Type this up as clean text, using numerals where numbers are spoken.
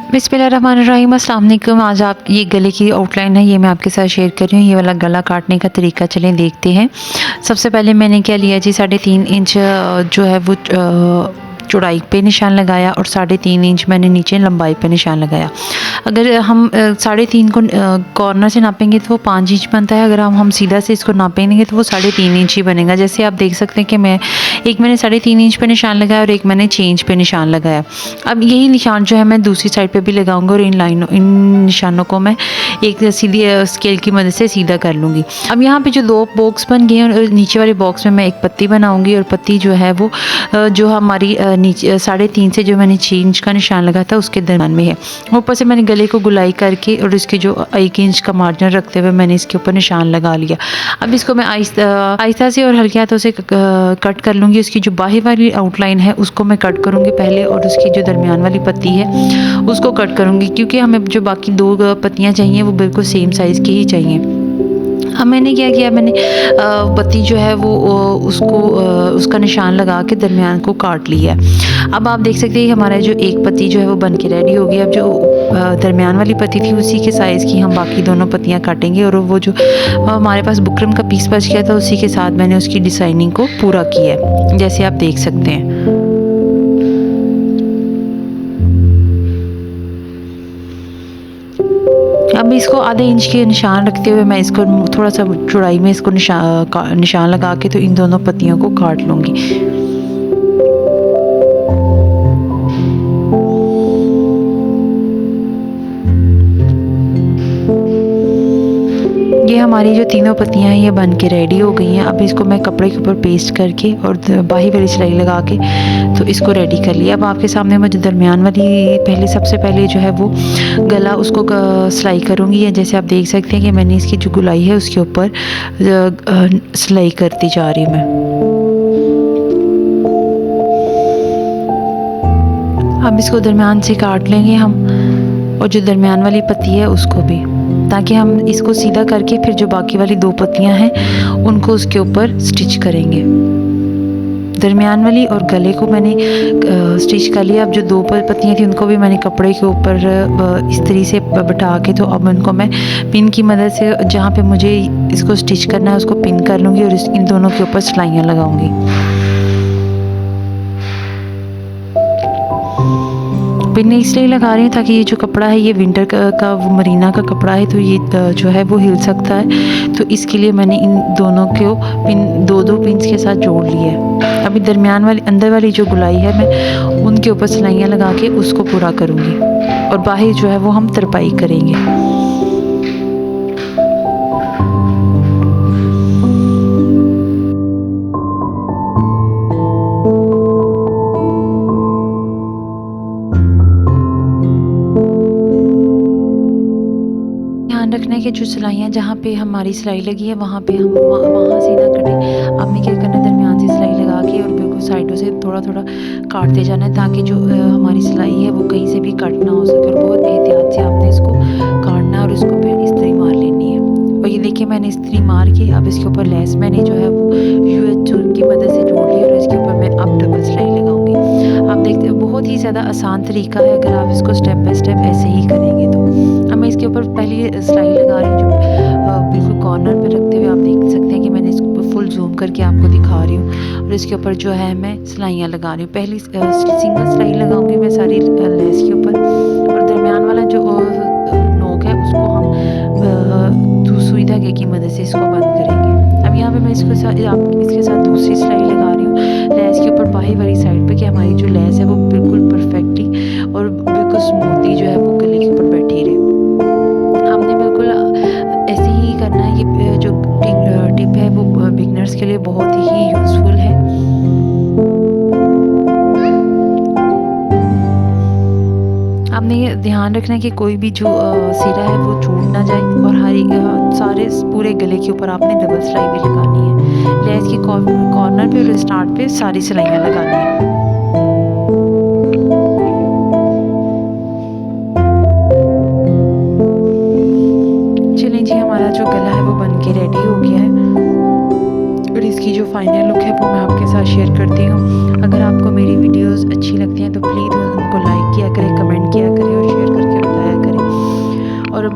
बिस्मिल्लाहिर्रहमानिर्रहीम, अस्सलाम वालेकुम। आज आप ये गले की आउटलाइन है, ये मैं आपके साथ शेयर कर रही हूँ। ये वाला गला काटने का तरीका चलें देखते हैं। सबसे पहले मैंने क्या लिया जी, 3.5 इंच जो है वो चौड़ाई पे निशान लगाया और 3.5 इंच मैंने नीचे लंबाई पे निशान लगाया। अगर हम 3.5 को कॉर्नर से नापेंगे तो वो 5 इंच बनता है। अगर हम सीधा से इसको नापेंगे तो वो 3.5 इंच ही बनेगा। जैसे आप देख सकते हैं कि मैंने 3.5 इंच पे निशान लगाया और एक मैंने 6 इंच पे निशान लगाया। अब यही निशान जो है मैं दूसरी साइड पे भी लगाऊंगा और इन निशानों को मैं एक सीधी स्केल की मदद से सीधा कर लूँगी। अब यहाँ पे जो 2 बॉक्स बन गए हैं और नीचे वाले बॉक्स में मैं एक पत्ती बनाऊँगी और पत्ती जो है वो जो हमारी नीचे 3.5 से जो मैंने 6 इंच का निशान लगाया था उसके दरम्यान में है। ऊपर से मैंने गले को गुलाई करके और इसके जो 1 इंच का मार्जिन रखते हुए मैंने इसके ऊपर निशान लगा लिया। अब इसको मैं आहिस्ता से और हल्के हाथों से कट कर लूँगी। उसकी जो बाहर वाली आउटलाइन है उसको मैं कट करूँगी पहले और उसकी जो दरमियान वाली पत्ती है उसको कट करूँगी, क्योंकि हमें जो बाकी 2 पत्तियाँ चाहिए वो बिल्कुल सेम साइज़ की ही चाहिए। अब मैंने क्या किया, मैंने पत्ती जो है वो उसका निशान लगा के दरमियान को काट लिया। अब आप देख सकते हैं हमारा जो एक पत्ती जो है वो बन के रेडी हो गई। अब जो दरमियान वाली पत्ती थी उसी के साइज़ की हम बाकी दोनों पत्तियां काटेंगे और वो जो हमारे पास बुकरम का पीस बच गया था उसी के साथ मैंने उसकी डिज़ाइनिंग को पूरा किया, जैसे आप देख सकते हैं। अब इसको आधे इंच के निशान रखते हुए मैं इसको थोड़ा सा चौड़ाई में इसको निशान लगा के तो इन दोनों पत्तियों को काट लूँगी। ये हमारी जो तीनों पत्तियां हैं ये बन के रेडी हो गई हैं। अब इसको मैं कपड़े के ऊपर पेस्ट करके और बाही वाली सिलाई लगा के तो इसको रेडी कर लिया। अब आपके सामने मैं जो दरमियान वाली सबसे पहले जो है वो गला उसको सिलाई करूँगी। या जैसे आप देख सकते हैं कि मैंने इसकी जो गुलाई है उसके ऊपर सिलाई करती जा रही हूँ मैं। अब इसको दरमियान से काट लेंगे हम और जो दरमियान वाली पत्ती है उसको भी, ताकि हम इसको सीधा करके फिर जो बाकी वाली 2 पत्तियां हैं उनको उसके ऊपर स्टिच करेंगे। दरमियान वाली और गले को मैंने स्टिच कर लिया। अब जो 2 पत्तियां थी उनको भी मैंने कपड़े के ऊपर इस तरीके से बिठा के तो अब उनको मैं पिन की मदद से जहाँ पे मुझे इसको स्टिच करना है उसको पिन कर लूँगी और इन दोनों के ऊपर सिलाइयाँ लगाऊँगी। पिन इसलिए लगा रही हूँ ताकि ये जो कपड़ा है ये विंटर का मरीना का कपड़ा है, तो ये जो है वो हिल सकता है, तो इसके लिए मैंने इन दोनों को पिन 2-2 पिन्स के साथ जोड़ लिया है। अभी दरमियान वाली अंदर वाली जो गुलाई है मैं उनके ऊपर सिलाइयाँ लगा के उसको पूरा करूँगी और बाहर जो है वो हम तरपाई करेंगे। ध्यान रखना है कि जो सिलाइयाँ जहाँ पे हमारी सिलाई लगी है वहाँ पे हम वहाँ से ना कटें। हमें क्या करना है, दरमियान से सिलाई लगा के और बिल्कुल साइडों से थोड़ा थोड़ा काटते जाना है, ताकि जो हमारी सिलाई है वो कहीं से भी कट ना हो सके। और बहुत एहतियात से आपने इसको काटना है और इसको फिर इस्त्री मार लेनी है। और ये देखिए मैंने इस्त्री मार के अब इसके ऊपर लेस मैंने जो है वो UH की मदद से जोड़ ली और इसके ऊपर मैं अब डबल सिलाई लगाऊंगी। आप देखते हैं बहुत ही ज़्यादा आसान तरीका है, अगर आप इसको स्टेप बाय स्टेप ऐसे ही करेंगे तो। अब मैं इसके ऊपर पहली सिलाई लगा रही हूँ जो बिल्कुल कॉर्नर पे रखते हुए। आप देख सकते हैं कि मैंने इसको फुल जूम करके आपको दिखा रही हूँ और इसके ऊपर जो है मैं सिलाइयाँ लगा रही हूँ। पहली सिंगल सिलाई लगाऊंगी मैं सारी लेस के ऊपर और दरमियान वाला जो नोक है उसको हम सुई धागे की मदद से इसको बंद करेंगे। अब यहाँ पे मैं इसके साथ दूसरी सिलाई लगा रही हूँ लेस के ऊपर बाहर वाली साइड पे, कि हमारी जो लेस है वो बिल्कुल परफेक्टली और बिल्कुल स्मूथली जो है वो गले के ऊपर बैठी रहे। हमने बिल्कुल ऐसे ही करना है। ये जो टिप है वो बिगनर्स के लिए बहुत ही यूज़फुल है। आपने ये ध्यान रखना है कि कोई भी जो सिरा है वो छूट ना जाए और सारे पूरे गले के ऊपर आपने डबल सिलाई भी लगानी है। लेस के कॉर्नर पे और स्टार्ट पे सारी सिलाइयाँ लगानी है। चलें जी, हमारा जो गला है वो बन के रेडी हो गया है और इसकी जो फाइनल लुक है वो मैं आपके साथ शेयर करती हूँ। अगर आपको मेरी वीडियोस अच्छी लगती हैं तो प्लीज़ उनको लाइक किया करें, कमेंट किया करें और शेयर